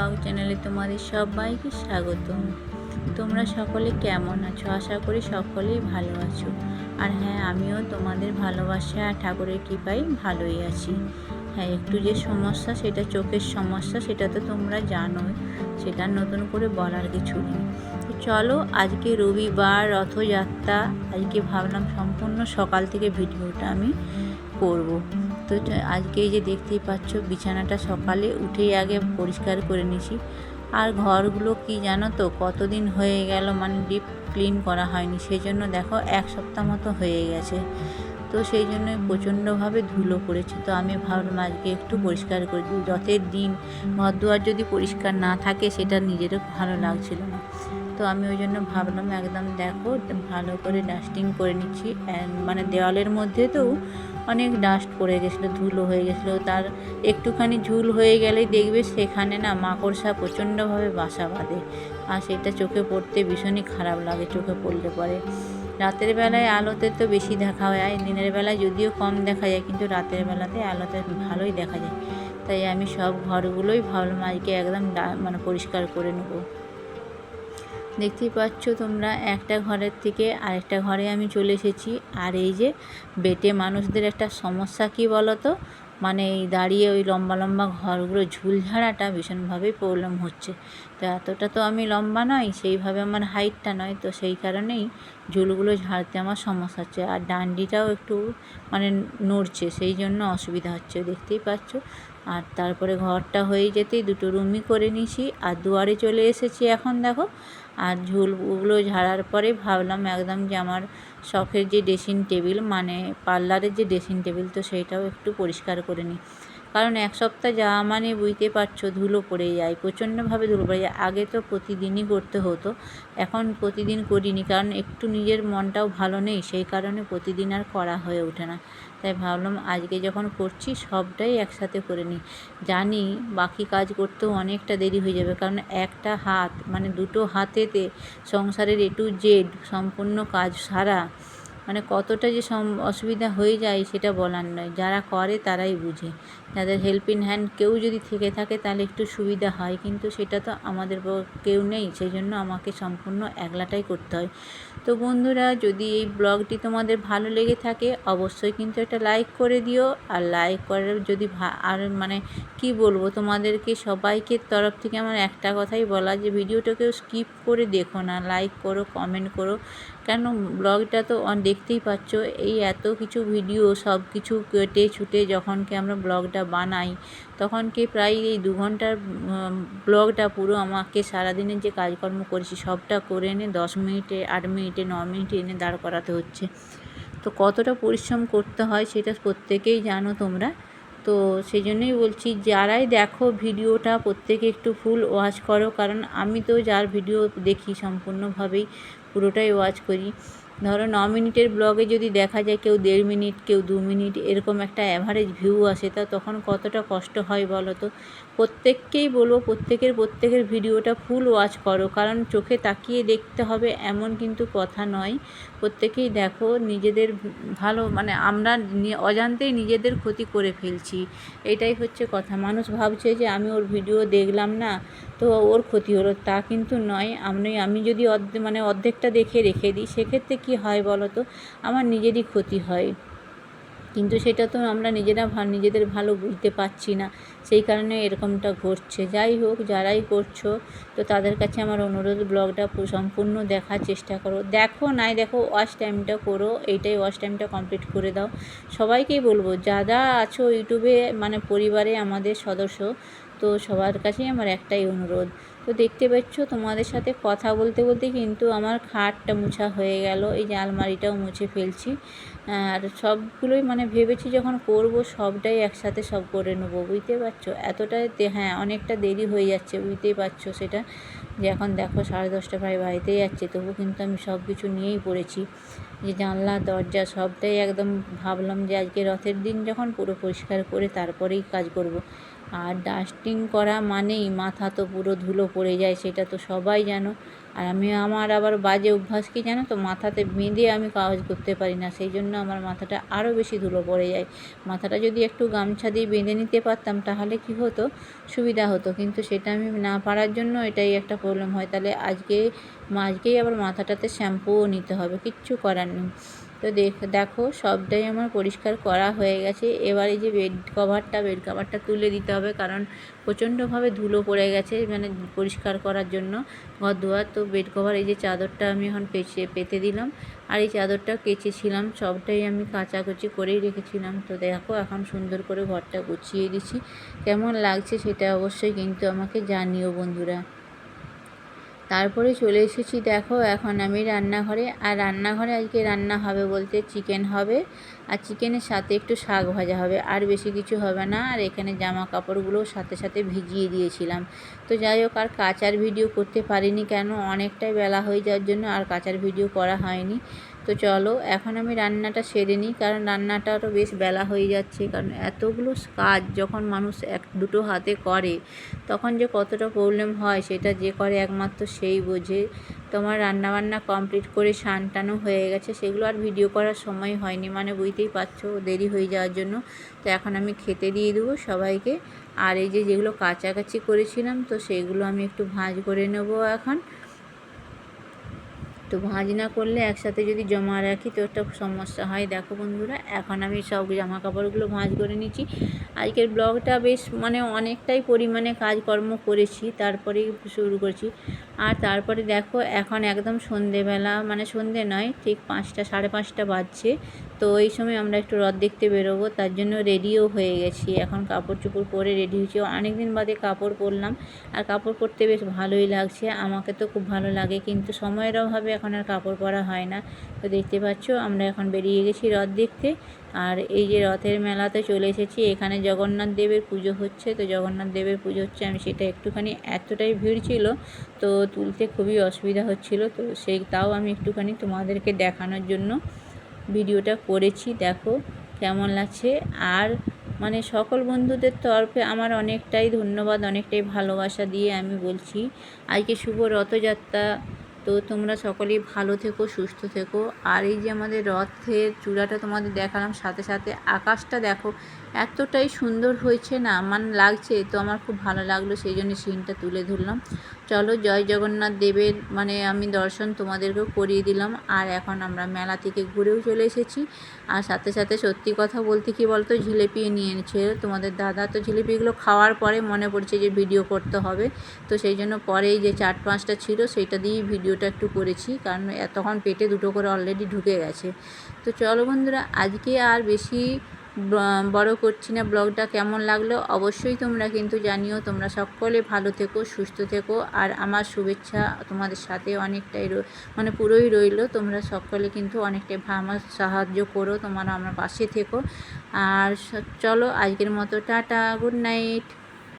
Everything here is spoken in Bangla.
ব্লগ চ্যানেলে তোমাদের সবাইকে স্বাগতম। তোমরা সকলে কেমন আছো? আশা করি সকলেই ভালো আছো। আর হ্যাঁ, আমিও তোমাদের ভালোবাসা আর ঠাকুরের কৃপায় ভালোই আছি। হ্যাঁ, একটু যে সমস্যা, সেটা চোখের সমস্যা, সেটা তো তোমরা জানোই, সেটা নতুন করে বলার কিছু নেই। তো চলো, আজকে রবিবার, রথযাত্রা। আজকে ভাবলাম সম্পূর্ণ সকাল থেকে ভিডিওটা আমি করব। তো আজকে এই যে দেখতেই পাচ্ছ, বিছানাটা সকালে উঠেই আগে পরিষ্কার করে নিয়েছি। আর ঘরগুলো কি জানো তো, কতদিন হয়ে গেল মানে ডিপ ক্লিন করা হয়নি, সেই জন্য দেখো 1 সপ্তাহ মতো হয়ে গেছে। তো সেই জন্য প্রচণ্ডভাবে ধুলো পড়েছে। তো আমি ভাবলাম আজকে একটু পরিষ্কার করে দিই। রথের দিন ঘর দুয়ার যদি পরিষ্কার না থাকে, সেটা নিজেরও ভালো লাগছিল না। তো আমি ওই জন্য ভাবলাম একদম দেখো ভালো করে ডাস্টিং করে নিচ্ছি। মানে দেওয়ালের মধ্যে তো অনেক ডাস্ট পড়ে গেছিলো, ধুলো হয়ে গেছিলো। তার একটুখানি ঝুল হয়ে গেলেই দেখবে সেখানে না মাকড়সা প্রচণ্ডভাবে বাসা বাঁধে, আর সেটা চোখে পড়তে ভীষণই খারাপ লাগে। চোখে পড়লে পরে রাতের বেলায় আলোতে তো বেশি দেখা যায়, দিনের বেলায় যদিও কম দেখা যায়, কিন্তু রাতের বেলাতে আলোতে ভালোই দেখা যায়। তাই আমি সব ঘরগুলোই ভাবলাম আজকে একদম মানে পরিষ্কার করে নেবো। দেখতেই পাচ্ছ তোমরা, একটা ঘরের থেকে আরেকটা ঘরে আমি চলে এসেছি। আর এই যে বেটে মানুষদের একটা সমস্যা কি বলো তো, মানে এই দাঁড়িয়ে ওই লম্বা লম্বা ঘরগুলো ঝুল ঝাড়াটা ভীষণভাবেই প্রবলেম হচ্ছে। তো এতটা তো আমি লম্বা নয়, সেইভাবে আমার হাইটটা নয়, তো সেই কারণেই ঝুলগুলো ঝাড়তে আমার সমস্যা হচ্ছে। আর ডান্ডিটাও একটু মানে নড়ছে, সেই জন্য অসুবিধা হচ্ছে, দেখতেই পাচ্ছ। আর তারপরে ঘরটা হয়ে যেতেই দুটো রুমই করে নিয়েছি, আর দুয়ারে চলে এসেছি এখন দেখো। আর ঝুলগুলো ঝাড়ার পরে ভাবলাম একদম যে আমার শখের যে ড্রেসিং টেবিল, মানে পার্লারের যে ড্রেসিং টেবিল, তো সেইটাও একটু পরিষ্কার করে নিই। কারণ 1 সপ্তাহ যাওয়া মানে বুঝতে পারছো ধুলো পড়ে যায়, প্রচণ্ডভাবে ধুলো পড়ে যায়। আগে তো প্রতিদিনই করতে হতো, এখন প্রতিদিন করিনি, কারণ একটু নিজের মনটাও ভালো নেই, সেই কারণে প্রতিদিন আর করা হয়ে ওঠে না। তাই ভাবলাম আজকে যখন করছি সবটাই একসাথে করে নিই। জানি বাকি কাজ করতেও অনেকটা দেরি হয়ে যাবে, কারণ একটা হাত মানে দুটো হাতেতে সংসারের A to Z সম্পূর্ণ কাজ সারা, মানে কতটা যে অসুবিধা হয়ে যায় সেটা বলার নয়। যারা করে তারাই বুঝে। যাদের হেল্পিং হ্যান্ড কেউ যদি থেকে থাকে তাহলে একটু সুবিধা হয়, কিন্তু সেটা তো আমাদের কেউ নেই, সেই জন্য আমাকে সম্পূর্ণ একলাটাই করতে হয়। তো বন্ধুরা, যদি এই ব্লগটি তোমাদের ভালো লেগে থাকে অবশ্যই কিন্তু একটা লাইক করে দিও। আর লাইক করার যদি আর মানে কি বলবো তোমাদেরকে, সবাইকে তরফ থেকে আমার একটা কথাই বলা, যে ভিডিওটাকেও স্কিপ করে দেখো না, লাইক করো, কমেন্ট করো। কেন, ব্লগটা তো দেখতেই পাচ্ছ, এই এত কিছু ভিডিও সব কিছু কেটে ছুটে যখন কি আমরা ব্লগটা বানাই, তখন কি প্রায় এই 2 ঘন্টার ব্লগটা পুরো আমাকে সারাদিনের যে কাজকর্ম করেছি সবটা করে এনে 10 মিনিটে, 8 মিনিটে, 9 মিনিটে এনে দাঁড় করাতে হচ্ছে। তো কতটা পরিশ্রম করতে হয় সেটা প্রত্যেকেই জানো তোমরা। তো সেই জন্যই বলছি, যারাই দেখো ভিডিওটা প্রত্যেকে একটু ফুল ওয়াচ করো, কারণ আমি তো যার ভিডিও দেখি সম্পূর্ণভাবেই পুরোটাই ওয়াচ করি। ধরো 9 মিনিটের ব্লগে যদি দেখা যায় কেউ 1.5 মিনিট, কেউ 2 মিনিট, এরকম একটা অ্যাভারেজ ভিউ আসে, তা তখন কতটা কষ্ট হয় বলো তো। প্রত্যেককেই বলবো প্রত্যেকের ভিডিওটা ফুল ওয়াচ করো, কারণ চোখে তাকিয়ে দেখতে হবে এমন কিন্তু কথা নয়। প্রত্যেকেই দেখো, নিজেদের ভালো মানে আমরা অজান্তেই নিজেদের ক্ষতি করে ফেলছি, এটাই হচ্ছে কথা। মানুষ ভাবছে যে আমি ওর ভিডিও দেখলাম না তো ওর ক্ষতি হলো, তা কিন্তু নয়। আমি যদি অর্ধেকটা দেখে রেখে দিই, সেক্ষেত্রে কি হয় বলো তো, আমার নিজেরই ক্ষতি হয়। কিন্তু সেটা তো আমরা নিজেদের ভালো বুঝতে পারছি না, সেই কারণে এরকমটা ঘটছে। যাই হোক, যারাই করছো, তো তাদের কাছে আমার অনুরোধ, ব্লগটা সম্পূর্ণ দেখার চেষ্টা করো। দেখো নাই দেখো, ওয়াচ টাইমটা করো, এইটাই ওয়াচ টাইমটা কমপ্লিট করে দাও। সবাইকেই বলবো, যারা আছো ইউটিউবে মানে পরিবারে আমাদের সদস্য, তো সবার কাছেই আমার একটাই অনুরোধ। তো দেখতে পাচ্ছ, তোমাদের সাথে কথা বলতে বলতে কিন্তু আমার খাটটা মুছা হয়ে গেল, এই যে আলমারিটাও মুছে ফেলছি। আর সবগুলোই মানে ভেবেছি যখন করব সবটাই একসাথে সব করে নেবো, বুঝতে পারছো। হ্যাঁ, অনেকটা দেরি হয়ে যাচ্ছে, বুঝতেই পারছো সেটা, যে এখন দেখো 10:30 প্রায় বাড়িতেই যাচ্ছে, তবু কিন্তু আমি সব কিছু নিয়েই পড়েছি। যে জানলা দরজা সবটাই একদম ভাবলাম যে আজকে রথের দিন যখন পুরো পরিষ্কার করে তারপরেই কাজ করব। আর ডাস্টিং করা মানেই মাথা তো পুরো ধুলো পড়ে যায়, সেটা তো সবাই জানো। আর আমি আমার আবার বাজে অভ্যাস কি জানো তো, মাথাতে বেঁধে আমি কাজ করতে পারি না, সেই জন্য আমার মাথাটা আরও বেশি ধুলো পড়ে যায়। মাথাটা যদি একটু গামছা দিয়ে বেঁধে নিতে পারতাম তাহলে কি হতো, সুবিধা হতো, কিন্তু সেটা আমি না পারার জন্য এটাই একটা প্রবলেম হয়। তাহলে আজকেই আবার মাথাটাতে শ্যাম্পুও নিতে হবে, কিচ্ছু করার নেই। তো দেখো সবটাই আমার পরিষ্কার করা হয়ে গেছে। এবার এই যে বেড কভারটা তুলে দিতে হবে, কারণ প্রচণ্ডভাবে ধুলো পড়ে গেছে, মানে পরিষ্কার করার জন্য ঘর দুয়ার। তো বেড কভার এই যে চাদরটা আমি এখন পেতে দিলাম, আর এই চাদরটা কেচেছিলাম, সবটাই আমি কাচাকুচি করেই রেখেছিলাম। তো দেখো এখন সুন্দর করে ঘরটা গুছিয়ে দিচ্ছি। কেমন লাগছে সেটা অবশ্যই কিন্তু আমাকে জানিও বন্ধুরা। তারপরে চলে এসেছি দেখো এখন আমি রান্নাঘরে। আর রান্নাঘরে আজকে রান্না হবে বলতে চিকেন হবে, আর চিকেনের সাথে একটু শাক ভাজা হবে, আর বেশি কিছু হবে না। আর এখানে জামা কাপড়গুলোও সাথে সাথে ভিজিয়ে দিয়েছিলাম। তো যাই হোক, আর কাচার ভিডিও করতে পারিনি, কেন অনেকটাই বেলা হয়ে যাওয়ার জন্য আর কাচার ভিডিও করা হয়নি। তো চলো এখন আমি রান্নাটা সেরে নিই, কারণ রান্নাটাও বেশ বেলা হয়ে যাচ্ছে। কারণ এতগুলো কাজ যখন মানুষ দুটো হাতে করে তখন যে কতটা প্রবলেম হয় সেটা যে করে একমাত্র সেই বোঝে। তোমার রান্নাবান্না কমপ্লিট করে স্নান টানও হয়ে গেছে, সেগুলো আর ভিডিও করার সময় হয়নি, মানে বুঝতেই পারছো দেরি হয়ে যাওয়ার জন্য। তো এখন আমি খেতে দিয়ে দেবো সবাইকে। আর এই যেগুলো কাচাকাচি করেছিলাম তো সেগুলো আমি একটু ভাঁজ করে নেবো এখন। তো ভাঁজ না করলে একসাথে যদি জমা রাখি তো একটা সমস্যা হয়। দেখো বন্ধুরা এখন আমি সব জামা কাপড়গুলো ভাঁজ করে নিচ্ছি। আজকের ব্লগটা বেশ মানে অনেকটাই পরিমাণে কাজকর্ম করেছি, তারপরেই শুরু করছি। আর তারপরে দেখো এখন একদম সন্ধেবেলা, মানে সন্ধে নয়, ঠিক 5টা 5:30 বাজছে। তো এই সময় আমরা একটু রথ দেখতে বেরোবো, তার জন্য রেডিও হয়ে গেছি। এখন কাপড় চোপড় পরে রেডি হয়েছি, অনেক দিন বাদে কাপড় পরলাম। আর কাপড় পরতে বেশ ভালোই লাগছে, আমাকে তো খুব ভালো লাগে, কিন্তু সময়ের অভাবে এখন আর কাপড় পরা হয় না। তো দেখতে পাচ্ছ আমরা এখন বেরিয়ে গেছি রথ দেখতে। আর এই যে রথের মেলাতে চলে এসেছি, এখানে জগন্নাথ দেবের পুজো হচ্ছে। তো জগন্নাথ দেবের পুজো হচ্ছে, আমি সেটা একটুখানি, এতটাই ভিড় ছিল তো তুলতে খুবই অসুবিধা হচ্ছিল। তো তাও আমি একটুখানি তোমাদেরকে দেখানোর জন্য ভিডিওটা করেছি। দেখো কেমন লাগছে। আর মানে সকল বন্ধুদের তরফে আমার অনেকটাই ধন্যবাদ, অনেকটাই ভালোবাসা দিয়ে আমি বলছি আজকে শুভ রথযাত্রা। তো তোমরা সকলেই ভালো থেকো, সুস্থ থেকো। আর এই যে আমাদের রথের চূড়াটা তোমাদের দেখালাম, সাথে সাথে আকাশটা দেখো এতটাই সুন্দর হয়েছে না, লাগছে। তো আমার খুব ভালো লাগলো, সেই জন্য সিনটা তুলে ধরলাম। চলো জয় জগন্নাথ দেবের মানে আমি দর্শন তোমাদেরকেও করিয়ে দিলাম। আর এখন আমরা মেলা থেকে ঘুরেও চলে এসেছি। আর সাথে সাথে সত্যি কথা বলতে কি বলতো, জিলিপি নিয়ে এনেছে তোমাদের দাদা। তো জিলিপিগুলো খাওয়ার পরে মনে পড়ছে যে ভিডিও করতে হবে, তো সেই জন্য পরেই যে 4-5টা ছিল সেইটা দিয়েই ভিডিওটা একটু করেছি, কারণ তখন পেটে 2টো করে অলরেডি ঢুকে গেছে। তো চলো বন্ধুরা আজকে আর বেশি বড় করছি না। ব্লগটা কেমন লাগলো অবশ্যই তোমরা কিন্তু জানিও। তোমরা সকলে ভালো থেকো, সুস্থ থেকো। আর আমার শুভেচ্ছা তোমাদের সাথে অনেকটাই মানে পুরোই রইলো। তোমরা সকলে কিন্তু অনেকটাই আমার সাহায্য করো, তোমরা আমার পাশে থেকো। আর চলো আজকের মতো টাটা, গুড নাইট।